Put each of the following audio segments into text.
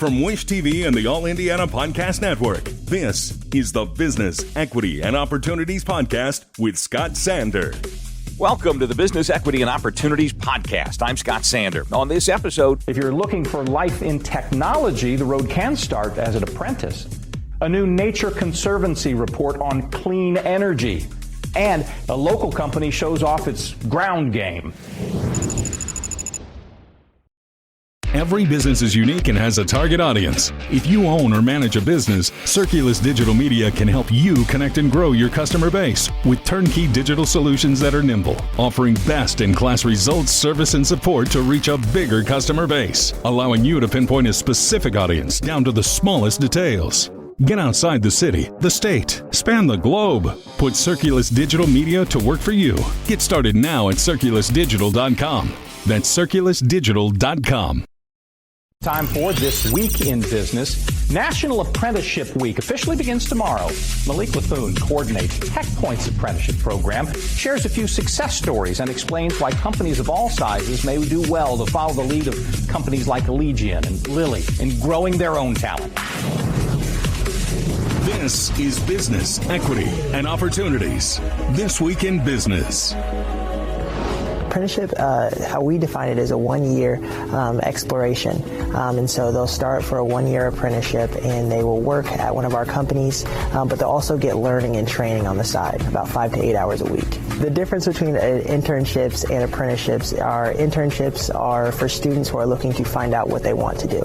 From Wish TV and the All Indiana Podcast Network, this is the Business, Equity, and Opportunities Podcast with Scott Sander. Welcome to the Business, Equity, and Opportunities Podcast. I'm Scott Sander. On this episode, if you're looking for life in technology, the road can start as an apprentice. A new Nature Conservancy report on clean energy. And a local company shows off its ground game. Every business is unique and has a target audience. If you own or manage a business, Circulus Digital Media can help you connect and grow your customer base with turnkey digital solutions that are nimble, offering best-in-class results, service, and support to reach a bigger customer base, allowing you to pinpoint a specific audience down to the smallest details. Get outside the city, the state, span the globe. Put Circulus Digital Media to work for you. Get started now at circulusdigital.com. That's circulusdigital.com. Time for This Week in Business. National Apprenticeship Week officially begins tomorrow. Malik Lafoon coordinates TechPoint's apprenticeship program, shares a few success stories, and explains why companies of all sizes may do well to follow the lead of companies like Allegiant and Lilly in growing their own talent. This is Business, Equity, and Opportunities. This Week in Business. Apprenticeship, how we define it, is a one-year exploration. And so they'll start for a one-year apprenticeship and they will work at one of our companies, but they'll also get learning and training on the side, about 5 to 8 hours a week. The difference between internships and apprenticeships are for students who are looking to find out what they want to do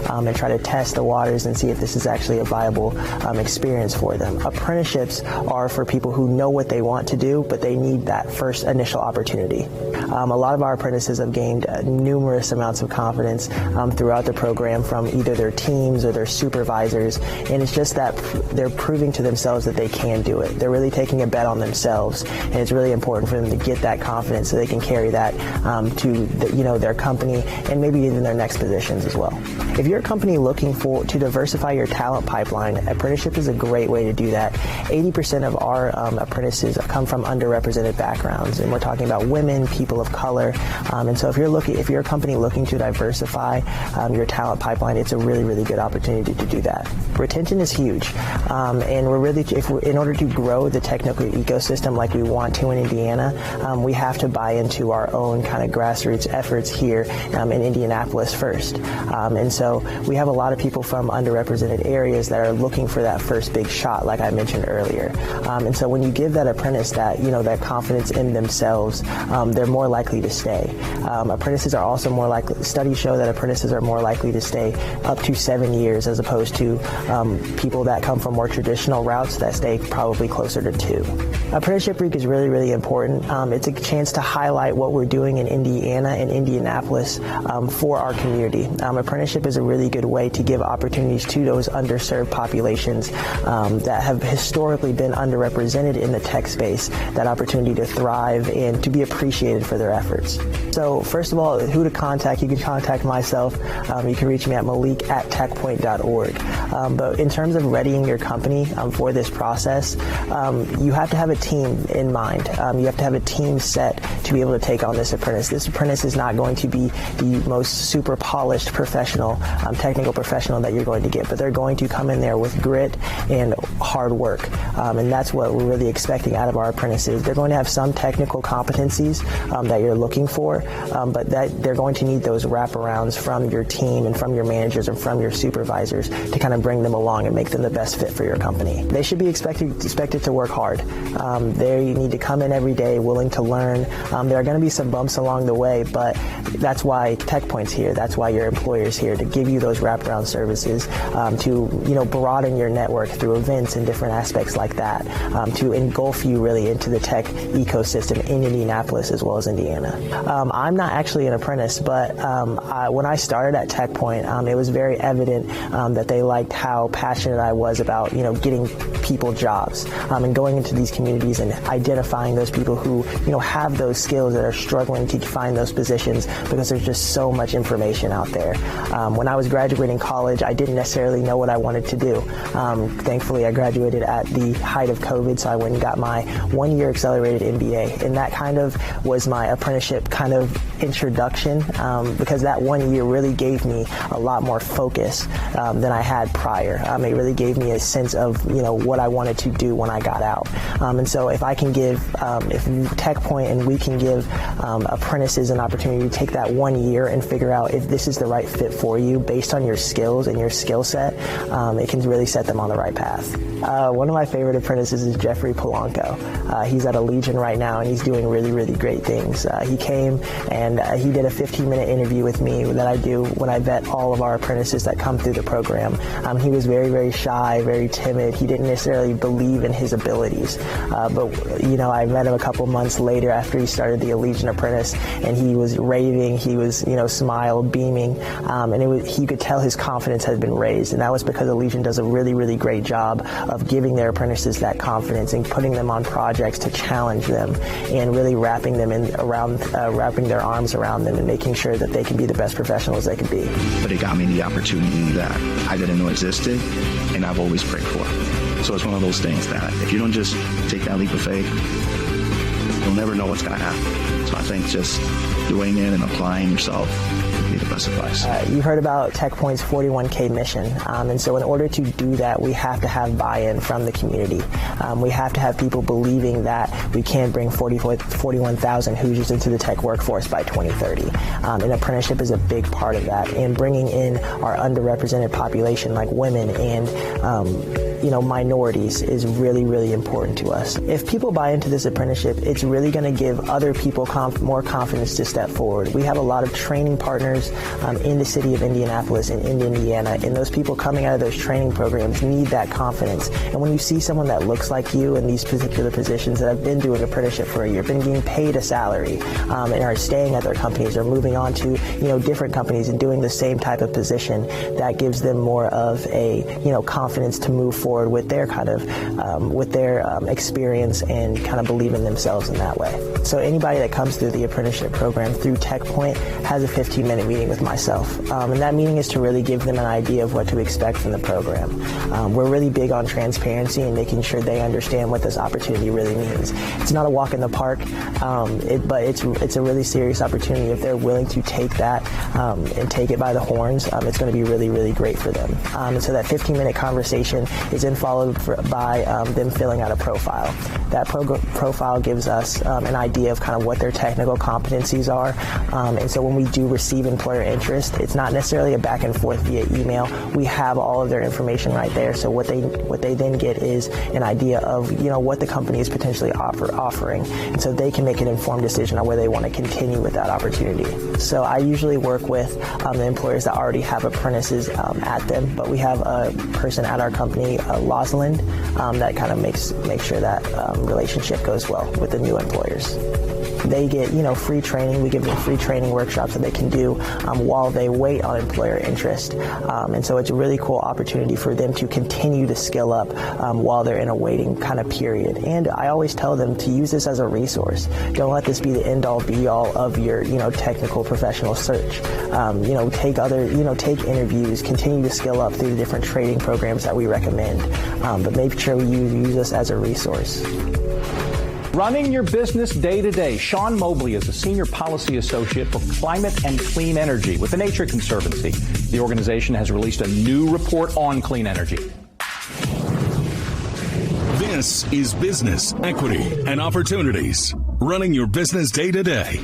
and try to test the waters and see if this is actually a viable experience for them. Apprenticeships are for people who know what they want to do, but they need that first initial opportunity. A lot of our apprentices have gained numerous amounts of confidence throughout the program from either their teams or their supervisors, and it's just that they're proving to themselves that they can do it. They're really taking a bet on themselves, and it's really important for them to get that confidence so they can carry that to their company and maybe even their next positions as well. If you're a company looking to diversify your talent pipeline, apprenticeship is a great way to do that. 80% of our apprentices come from underrepresented backgrounds, and we're talking about women, people of color, and so if you're a company looking to diversify your talent pipeline, it's a really, really good opportunity to do that. Retention is huge, and in order to grow the technical ecosystem like we want to in Indiana, we have to buy into our own kind of grassroots efforts here in Indianapolis first, and so we have a lot of people from underrepresented areas that are looking for that first big shot, like I mentioned earlier, and so when you give that apprentice that confidence in themselves, they're more likely to stay. Apprentices are also more likely. Studies show that apprentices are more likely to stay up to 7 years as opposed to people that come from more traditional routes that stay probably closer to 2. Apprenticeship Week is really, really important. It's a chance to highlight what we're doing in Indiana and Indianapolis for our community. Apprenticeship is a really good way to give opportunities to those underserved populations that have historically been underrepresented in the tech space, that opportunity to thrive and to be appreciated for their efforts. So first of all, who to contact? You can contact myself. You can reach me at malik@techpoint.org. But in terms of readying your company for this process, you have to have a team in mind. You have to have a team set to be able to take on this apprentice. This apprentice is not going to be the most super polished professional, technical professional that you're going to get, but they're going to come in there with grit and hard work. And that's what we're really expecting out of our apprentices. They're going to have some technical competencies that you're looking for, but that they're going to need those wraparounds from your team and from your managers and from your supervisors to kind of bring them along and make them the best fit for your company. They should be expected to work hard. They need to come in every day willing to learn. There are going to be some bumps along the way, but that's why TechPoint's here. That's why your employer's here, to give you those wraparound services, to broaden your network through events and different aspects like that, to engulf you really into the tech ecosystem in Indianapolis as well as Indiana. I'm not actually an apprentice, but when I started at TechPoint, it was very evident that they liked how passionate I was about getting people jobs and going into these communities and identifying those people who have those skills that are struggling to find those positions because there's just so much information out there. When I was graduating college, I didn't necessarily know what I wanted to do. Thankfully, I graduated at the height of COVID, so I went and got my one-year accelerated MBA, and that kind of was my apprenticeship kind of introduction because that 1 year really gave me a lot more focus than I had prior. It really gave me a sense of what I wanted to do when I got out. And so if I can give, if TechPoint and we can give apprentices an opportunity to take that 1 year and figure out if this is the right fit for you based on your skills and your skill set, it can really set them on the right path. One of my favorite apprentices is Jeffrey Polanco. He's at Allegiant right now, and he's doing really, really great things. He came and he did a 15-minute interview with me that I do when I vet all of our apprentices that come through the program. He was very, very shy, very timid. He didn't necessarily believe in his abilities. But I met him a couple months later after he started the Allegiant Apprentice, and he was raving. He was, smiled, beaming, and he could tell his confidence had been raised. And that was because Allegiant does a really, really great job of giving their apprentices that confidence and putting them on projects to challenge them and really wrapping their arms around them and making sure that they can be the best professionals they can be. But it got me the opportunity that I didn't know existed, and I've always prayed for. So it's one of those things that if you don't just take that leap of faith, you'll never know what's going to happen. So I think just doing it and applying yourself would be the best advice. You heard about TechPoint's 41K mission, and so in order to do that, we have to have buy-in from the community. We have to have people believing that we can bring 41,000 Hoosiers into the tech workforce by 2030. And apprenticeship is a big part of that, and bringing in our underrepresented population like women and minorities is really, really important to us. If people buy into this apprenticeship, it's really going to give other people more confidence to step forward. We have a lot of training partners in the city of Indianapolis and in Indiana, and those people coming out of those training programs need that confidence. And when you see someone that looks like you in these particular positions that have been doing apprenticeship for a year, been getting paid a salary, and are staying at their companies or moving on to different companies and doing the same type of position, that gives them more of a confidence to move forward with their kind of experience and kind of believe in themselves in that way. So anybody that comes through the apprenticeship program through TechPoint has a 15-minute meeting with myself, and that meeting is to really give them an idea of what to expect from the program. We're really big on transparency and making sure they understand what this opportunity really means. It's not a walk in the park, but it's a really serious opportunity. If they're willing to take that and take it by the horns, it's going to be really, really great for them. And so that 15-minute conversation is then followed by them filling out a profile. That profile gives us an idea of kind of what their technical competencies are. And so when we do receive employer interest, it's not necessarily a back and forth via email. We have all of their information right there. So what they then get is an idea of what the company is potentially offering, and so they can make an informed decision on whether they want to continue with that opportunity. So I usually work with the employers that already have apprentices at them, but we have a person at our company, Rosalind, that kind of makes sure that relationship goes well with the new employers. They get, free training. We give them free training workshops that they can do while they wait on employer interest. And so it's a really cool opportunity for them to continue to skill up while they're in a waiting kind of period. And I always tell them to use this as a resource. Don't let this be the end-all, be-all of your, technical professional search. Take interviews, continue to skill up through the different training programs that we recommend. But make sure you use this as a resource. Running your business day to day. Sean Mobley is a Senior Policy Associate for Climate and Clean Energy with the Nature Conservancy. The organization has released a new report on clean energy. This is Business, Equity, and Opportunities. Running your business day to day.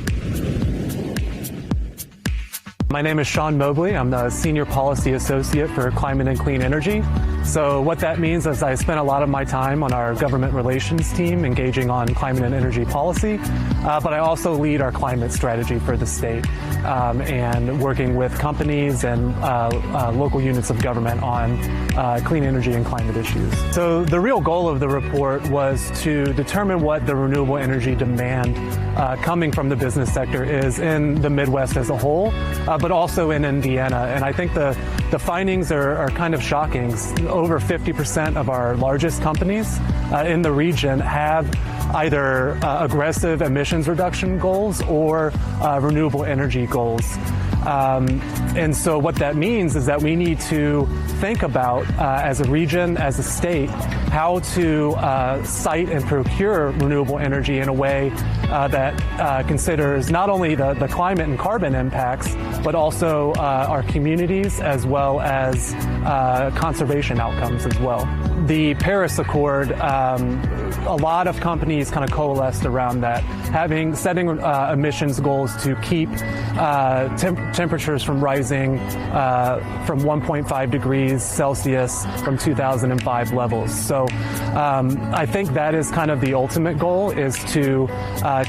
My name is Sean Mobley. I'm the Senior Policy Associate for Climate and Clean Energy. So what that means is I spend a lot of my time on our government relations team engaging on climate and energy policy, but I also lead our climate strategy for the state and working with companies and local units of government on clean energy and climate issues. So the real goal of the report was to determine what the renewable energy demand coming from the business sector is in the Midwest as a whole, but also in Indiana. And I think the findings are kind of shocking. Over 50% of our largest companies in the region have either aggressive emissions reduction goals or renewable energy goals. And so what that means is that we need to think about, as a region, as a state, how to site and procure renewable energy in a way that considers not only the climate and carbon impacts, but also our communities as well as conservation outcomes as well. The Paris Accord, a lot of companies kind of coalesced around that, setting emissions goals to keep temperatures from rising from 1.5 degrees Celsius from 2005 levels. So I think that is kind of the ultimate goal, is to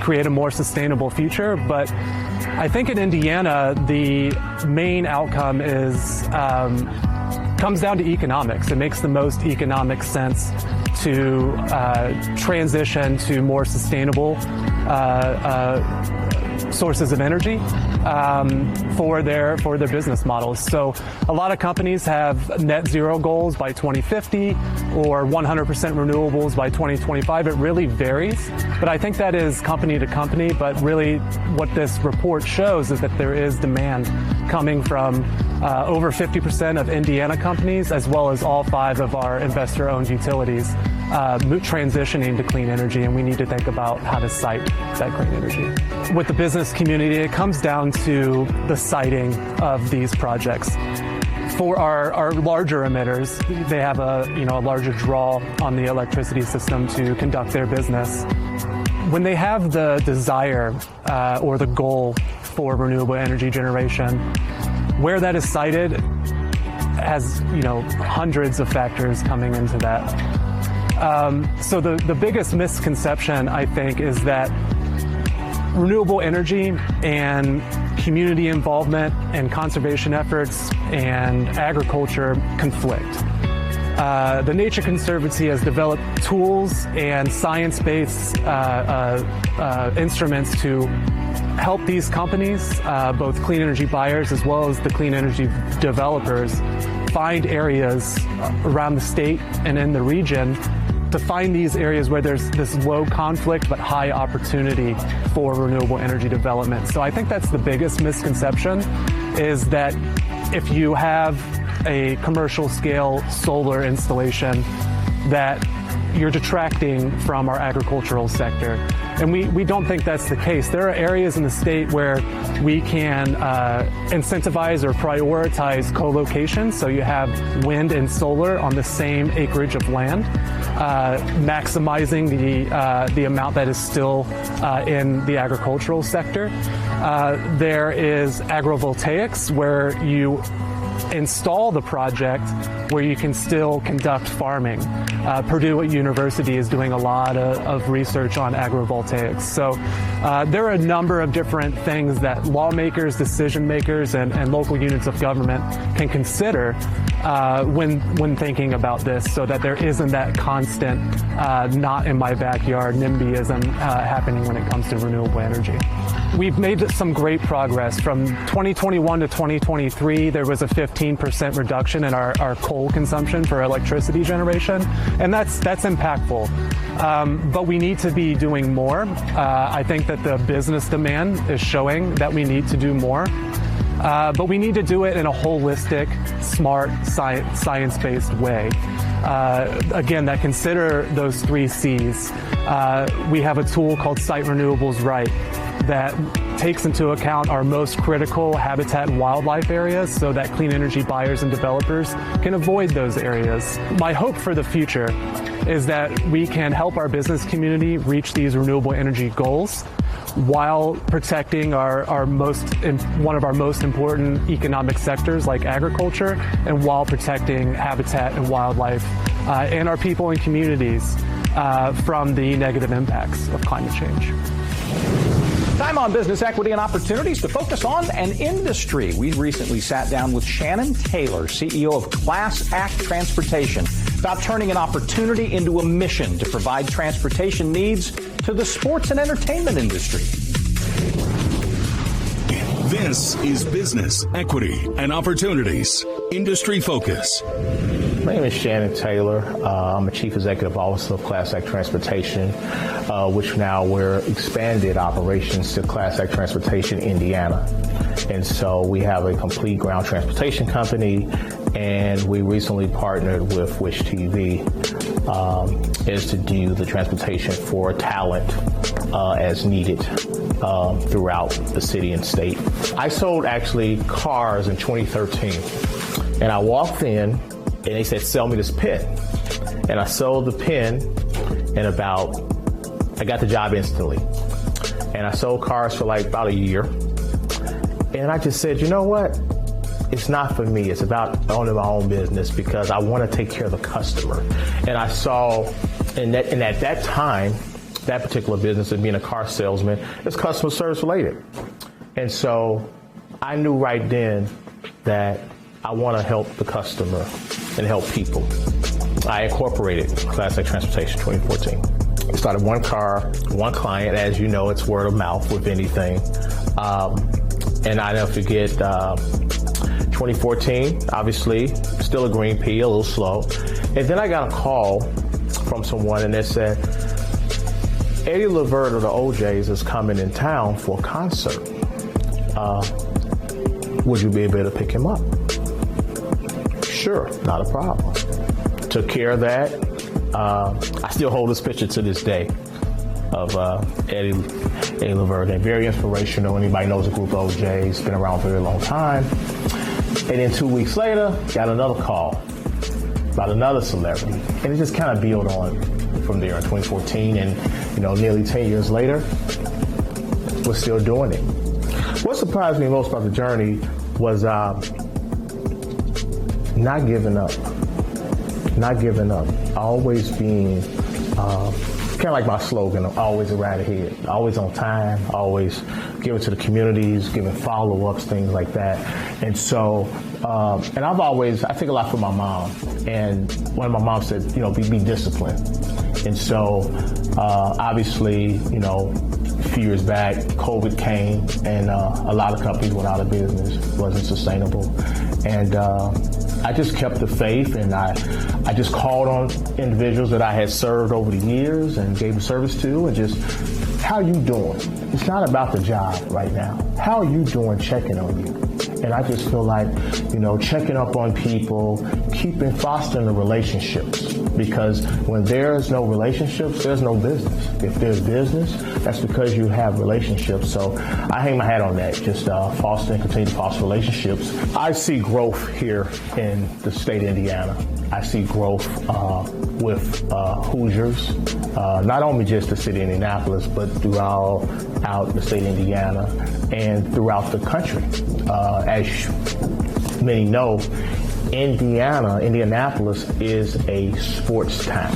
create a more sustainable future. But I think in Indiana, the main outcome comes down to economics. It makes the most economic sense to transition to more sustainable sources of energy for their business models. So a lot of companies have net zero goals by 2050 or 100% renewables by 2025. It really varies, but I think that is company to company. But really what this report shows is that there is demand coming from over 50% of Indiana companies, as well as all 5 of our investor-owned utilities, transitioning to clean energy, and we need to think about how to site that clean energy. With the business community, it comes down to the siting of these projects. For our larger emitters, they have a larger draw on the electricity system to conduct their business. When they have the desire or the goal for renewable energy generation, where that is sited has hundreds of factors coming into that. So the biggest misconception, I think, is that renewable energy and community involvement and conservation efforts and agriculture conflict. The Nature Conservancy has developed tools and science-based instruments to help these companies, both clean energy buyers as well as the clean energy developers, find areas around the state and in the region to find these areas where there's this low conflict but high opportunity for renewable energy development. So I think that's the biggest misconception, is that if you have a commercial scale solar installation, that you're detracting from our agricultural sector. And we don't think that's the case. There are areas in the state where we can incentivize or prioritize co-location, so you have wind and solar on the same acreage of land, maximizing the amount that is still in the agricultural sector. There is agrovoltaics, where you install the project where you can still conduct farming. Purdue University is doing a lot of research on agrovoltaics. So there are a number of different things that lawmakers, decision makers, and local units of government can consider when thinking about this, so that there isn't that constant not in my backyard NIMBYism happening when it comes to renewable energy. We've made some great progress. From 2021 to 2023, there was a 15% reduction in our coal consumption for electricity generation, and that's impactful. But we need to be doing more. I think that the business demand is showing that we need to do more. But we need to do it in a holistic, smart, science-based way. Again, that consider those 3 C's. We have a tool called Site Renewables Right that takes into account our most critical habitat and wildlife areas, so that clean energy buyers and developers can avoid those areas. My hope for the future is that we can help our business community reach these renewable energy goals while protecting one of our most important economic sectors like agriculture, and while protecting habitat and wildlife and our people and communities from the negative impacts of climate change. Time on business equity and opportunities to focus on an industry. We recently sat down with Shannon Taylor, CEO of Class Act Transportation, about turning an opportunity into a mission to provide transportation needs to the sports and entertainment industry. This is Business, Equity, and Opportunities. Industry Focus. My name is Shannon Taylor. I'm a Chief Executive Officer of Class Act Transportation, which now we're expanded operations to Class Act Transportation Indiana. And so we have a complete ground transportation company, and we recently partnered with Wish TV is to do the transportation for talent as needed throughout the city and state. I sold actually cars in 2013, and I walked in and they said, sell me this pen. And I sold the pen in I got the job instantly. And I sold cars for like about a year. And I just said, you know what? It's not for me. It's about owning my own business because I want to take care of the customer. And I saw, and at that time, that particular business of being a car salesman is customer service related. And so I knew right then that I want to help the customer and help people. I incorporated Class A Transportation 2014. I started one car, one client. As you know, it's word of mouth with anything. And I never forget 2014, obviously, still a green pea, a little slow. And then I got a call from someone and they said, Eddie Levert of the OJs is coming in town for a concert. Would you be able to pick him up? Sure, not a problem. Took care of that. I still hold this picture to this day of Eddie Levert, and very inspirational. Anybody knows the group OJ's, been around for a very long time. And then 2 weeks later, got another call about another celebrity. And it just kind of built on from there in 2014. And, nearly 10 years later, we're still doing it. What surprised me most about the journey was not giving up. Not giving up. Always being, kind of like my slogan, always around ahead. Always on time, always giving to the communities, giving follow-ups, things like that. And so, and I think a lot from my mom. And when my mom said, be disciplined. And so, obviously, a few years back, COVID came and a lot of companies went out of business, wasn't sustainable. And I just kept the faith, and I just called on individuals that I had served over the years and gave service to, and just, how you doing? It's not about the job right now. How are you doing, checking on you? And I just feel like, checking up on people, fostering the relationships. Because when there's no relationships, there's no business. If there's business, that's because you have relationships. So I hang my hat on that, just foster and continue to foster relationships. I see growth here in the state of Indiana. I see growth with Hoosiers, not only just the city of Indianapolis, but throughout the state of Indiana and throughout the country. As many know, Indianapolis is a sports town.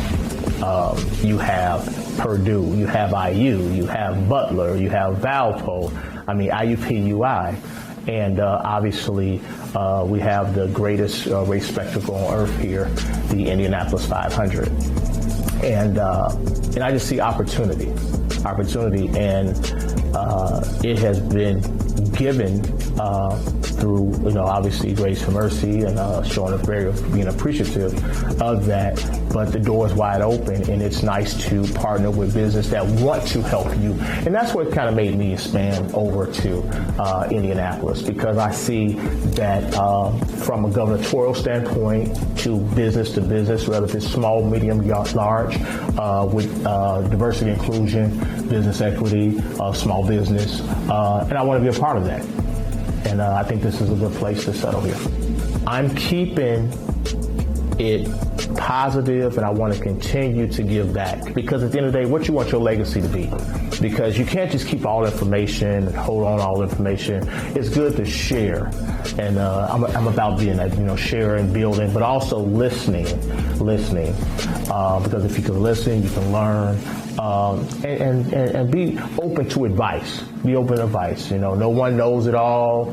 You have Purdue, you have IU, you have Butler, you have Valpo, IUPUI, and obviously we have the greatest race spectacle on earth here, the Indianapolis 500. And I just see opportunity, and it has been given through, obviously Grace for Mercy and showing being appreciative of that. But the door is wide open, and it's nice to partner with business that want to help you. And that's what kind of made me expand over to Indianapolis, because I see that from a gubernatorial standpoint to business, whether it's small, medium, large, with diversity, inclusion, business equity, small business, and I want to be a part of that. And I think this is a good place to settle here. I'm keeping it positive, and I want to continue to give back, because at the end of the day, what you want your legacy to be. Because you can't just keep all information and hold on to all information. It's good to share, and I'm about being that, sharing, building, but also listening. Because if you can listen, you can learn, and be open to advice. Be open to advice. No one knows it all.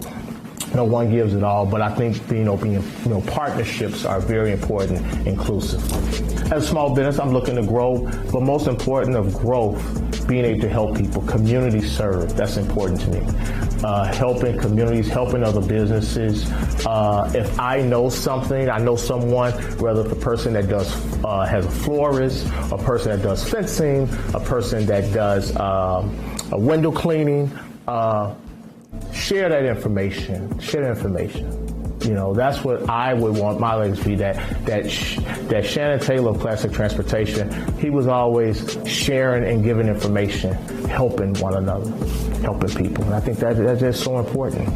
No one gives it all, but I think partnerships are very important, inclusive. As a small business, I'm looking to grow, but most important of growth, being able to help people, community serve. That's important to me. Helping communities, helping other businesses. If I know something, I know someone, whether it's a person that does has a florist, a person that does fencing, a person that does a window cleaning. Share that information. You know, that's what I would want my legacy to be, that Shannon Taylor of Classic Transportation, he was always sharing and giving information, helping one another, helping people. And I think that's just so important.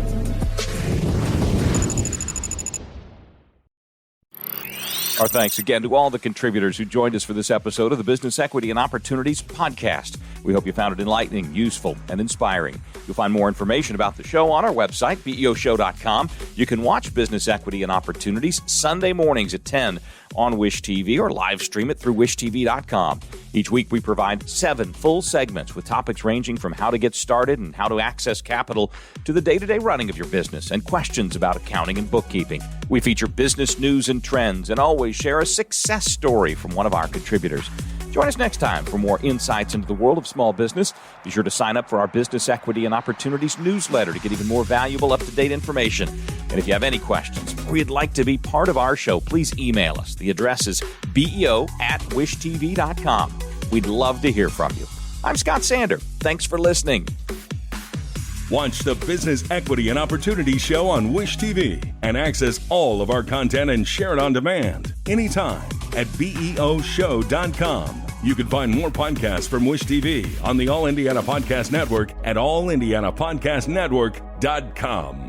Our thanks again to all the contributors who joined us for this episode of the Business Equity and Opportunities podcast. We hope you found it enlightening, useful, and inspiring. You'll find more information about the show on our website, BEOshow.com. You can watch Business Equity and Opportunities Sunday mornings at 10 on Wish TV or live stream it through wishtv.com. Each week we provide 7 full segments with topics ranging from how to get started and how to access capital to the day-to-day running of your business and questions about accounting and bookkeeping. We feature business news and trends and always share a success story from one of our contributors. Join us next time for more insights into the world of small business. Be sure to sign up for our Business Equity and Opportunities newsletter to get even more valuable, up-to-date information. And if you have any questions or you'd like to be part of our show, please email us. The address is beo@wishtv.com. We'd love to hear from you. I'm Scott Sander. Thanks for listening. Watch the Business Equity and Opportunities show on Wish TV and access all of our content and share it on demand anytime at BEOshow.com. You can find more podcasts from Wish TV on the All Indiana Podcast Network at allindianapodcastnetwork.com.